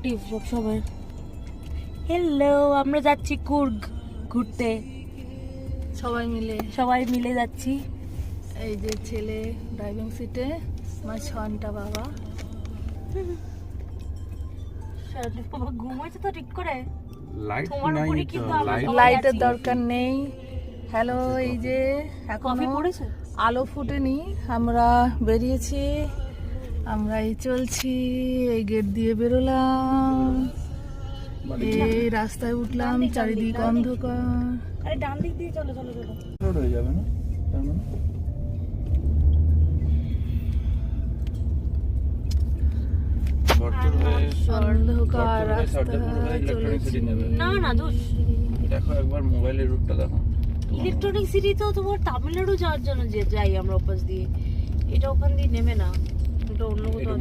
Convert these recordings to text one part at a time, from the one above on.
Active সব সময়। Hello, আমরা যাচ্ছি কুর্গ ঘুরতে, সবাই মিলে যাচ্ছি। এই যে ছেলে ড্রাইভিং সিটে, আমার ছনটা বাবা। বাবা ঘুমাইছে তো ঠিক করে। লাইট তোমার নাই উপরে তো, কিন্তু আমরা লাইট সবাই লাইটের আছি। দরকার নেই। হ্যালো, এই যে কফি এখনো পড়েছে? আলো ফুটেনি, আমরা বেরিয়েছি, আমরা এই চলছি, এই গেট দিয়ে বেরোলাম, এই রাস্তায় উঠলাম, চারিদিক অন্ধকার। আরে ডান দিক দিয়ে চলো চলো চলো। রোড হয়ে যাবে না তার মানে? অন্ধকার রাস্তা চলেছি। না না দোষ, দেখো একবার মোবাইলের রুটটা দেখো। ইলেকট্রনিক সিটি তো তোমার তামিলনাড়ু যাওয়ার জন্য যে যাই আমরা ওপাশ দিয়ে, এটা ওখান দিয়ে নেমে না, এটা অন্য কোথাও।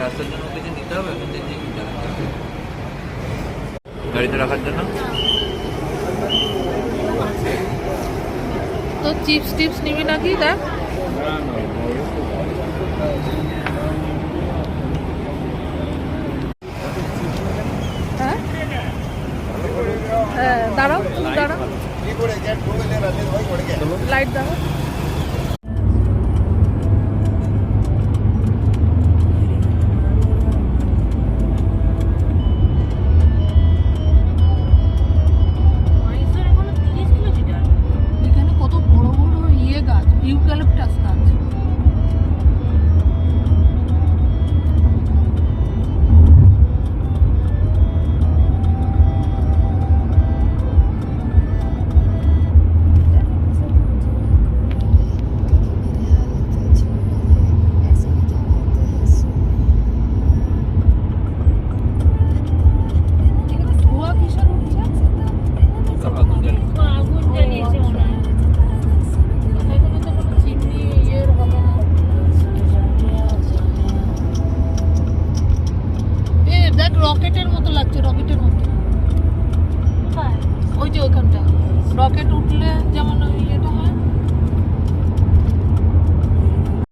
রাস্তার জন্য কিছু নিতে হবে, গাড়িতে রাখার জন্য। তো চিপস টিপস নিবি নাকি? দেখ হ্যাঁ, দাঁড়াও দাঁড়াও, লাইট দাও।